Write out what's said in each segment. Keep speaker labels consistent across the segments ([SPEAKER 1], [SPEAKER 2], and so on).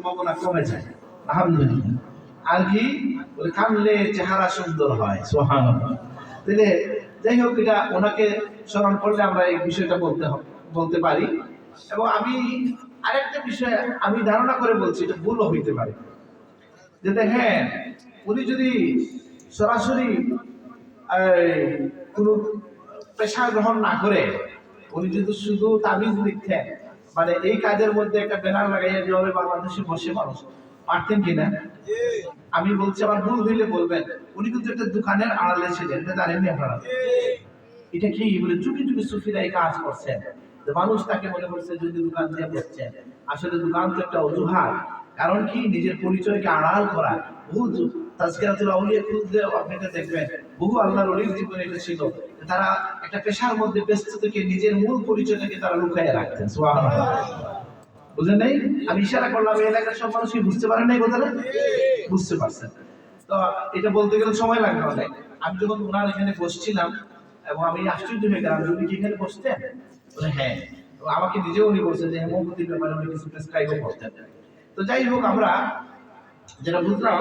[SPEAKER 1] সম্ভাবনা কমে যায়। আলহামদুলিল্লাহ। আর কি বলে কামলে চেহারা সুন্দর হয়, সুবহানাল্লাহ। তাহলে যাই হোক, এটা ওনাকে স্মরণ করলে আমরা এই বিষয়টা বলতে পারি। এবং আমি আরেকটা বিষয় আমি ধারণা করে বলছি, এটা ভুলও হইতে পারে, যে দেখেন উনি যদি সরাসরি কোন পেশা গ্রহণ না করে উনি যদি শুধু তাবিজ লিখতেন, মানে এই কাজের মধ্যে একটা ব্যানার লাগাইয়া যেভাবে বাংলাদেশে বসে মানুষ পারতেন কিনা, আমি বলছি, আবার ভুল হইলে বলবেন। উনি কিন্তু একটা দোকানের আড়ালে ছিলেন, এটা জানেননি আপনারা? এটা কি বলে যুগে যুগে সুফিরা এই কাজ করছেন, যে মানুষ তাকে মনে করছে যদি দোকান দিয়ে বসছেন। আসলে দোকান তো একটা অজুহাত। কারণ কি, নিজের পরিচয়কে আড়াল করা। বহু তাজকিরাতুল আউলিয়া খুঁজলে আপনি এটা দেখবেন, বহু আল্লাহর ওলির জীবনে এটা ছিল। তারা একটা পেশার মধ্যে ব্যস্ত থেকে নিজের মূল পরিচয়টাকে তারা লুকাইয়ে রাখতেন। সুবহানাল্লাহ। বুঝলেন নাই? আমি ইশারা করলাম, এই এলাকার সব মানুষ কি বুঝতে পারেন নাই কথাটা? বুঝতে পারছেন? তো এটা বলতে গেলে সময় লাগবে অনেক। আমি যখন ওনার এখানে বসছিলাম, এবং আমি আশ্চর্য হয়ে গেলাম, উনি কি এখানে বসতেন? বলে হ্যাঁ। এবং আমাকে নিজেও উনি বলছেন যে হেমোপ্যাথির ব্যাপারে উনি কিছু প্রেসক্রাইবও করতেন। তো যাই হোক, আমরা যেটা বুঝলাম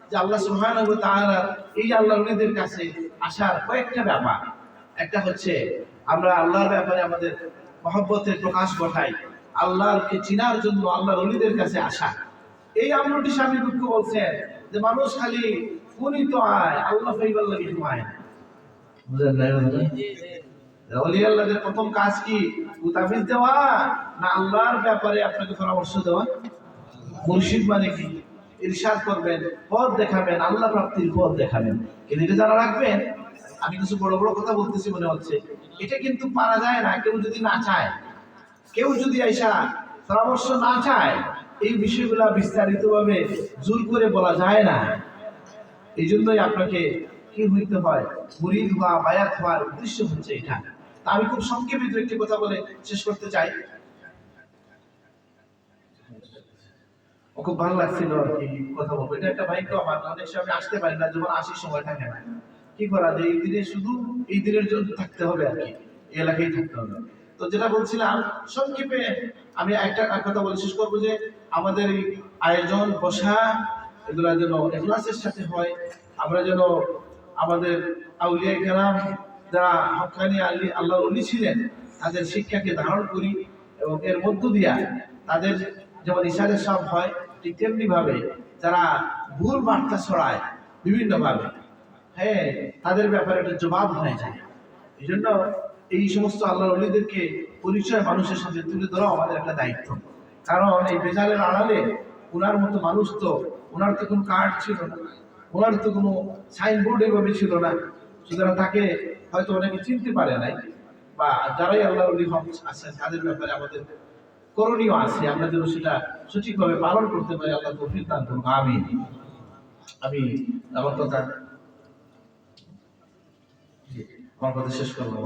[SPEAKER 1] যে আল্লাহ সুবহানাহু ওয়া তাআলা এই আল্লাহর ওলিদের কাছে আসার কয়েকটা ব্যাপার। একটা হচ্ছে আমরা আল্লাহর ব্যাপারে আমাদের মহব্বতের প্রকাশ ঘটাই, আল্লাহকে চিনার জন্য আল্লাহর ওলিদের কাছে আসা। এই আমলটি স্বামী দুঃখ বলছেন যে মানুষ খালি উনি তো আয়, আল্লাহ ফাইবার লাগি আয়। বুঝলেন না? ওলি আল্লাহদের প্রথম কাজ কি? তাবিজ দেওয়া না আল্লাহর ব্যাপারে আপনাকে পরামর্শ দেওয়া? মুর্শিদ মানে কি? ইরশাদ করবেন, পথ দেখাবেন, আল্লাহ প্রাপ্তির পথ দেখাবেন। কিন্তু এটা যারা রাখবেন, আমি কিছু বড় বড় কথা বলতেছি মনে হচ্ছে, এটা কিন্তু পারা যায় না। কেউ যদি না চায়, কেউ যদি আইসা পরামর্শ না চায়, এই বিষয়গুলা বিস্তারিতভাবে জোর করে বলা যায় না। এই জন্যই আপনাকে কি হইতে হয়, মুরিদ হওয়া, বায়াত হওয়ার উদ্দেশ্য হচ্ছে এটা। তা আমি খুব সংক্ষেপে একটি কথা বলে শেষ করতে চাই। খুব ভালো লাগছিল আর কি কথা বলবো। এটা একটা ভাগ্য আমার, অনেক সময় আমি আসতে পারি না, যখন আসি সময় থাকে না। কি করা যায়, এই দিনে শুধু এই দিনের জন্য থাকতে হবে আর কি, এই এলাকায় থাকতে হবে। তো যেটা বলছিলাম, সংক্ষেপে আমি একটা কথা বলে শেষ করবো, যে আমাদের এই আয়োজন বসা এগুলা যেন ইখলাসের সাথে হয়। আমরা যেন আমাদের আউলিয়া কেরাম যারা হক্কানি আল্লাহ ওলি ছিলেন, তাদের শিক্ষাকে ধারণ করি, এবং এর মধ্য দিয়া তাদের যেমন ইশারে সব হয়, ঠিক তেমনি ভাবে যারা ভুল বার্তা ছড়ায় বিভিন্ন ভাবে, হ্যাঁ, তাদের ব্যাপারে একটা জবাব হয়ে যায়। এই জন্য এই সমস্ত আল্লাহর ওলিদেরকে পরিচয় মানুষের সাথে তুলে ধরা আমাদের একটা দায়িত্ব। কারণ এই বেজালের আড়ালে ওনার মতো মানুষ তো, ওনার তো কোনো কার্ড ছিল না, ওনার তো কোনো সাইনবোর্ড এভাবে ছিল না। সুতরাং তাকে হয়তো অনেকে চিনতে পারে নাই, বা যারাই আল্লাহর ওলি আছেন তাদের ব্যাপারে আমাদের করণীয় আছে, আমরা যেন সেটা সঠিকভাবে পালন করতে পারি। আল্লাহ তৌফিক দান করুন, আমিন। আমি আমার কথা শেষ করবো।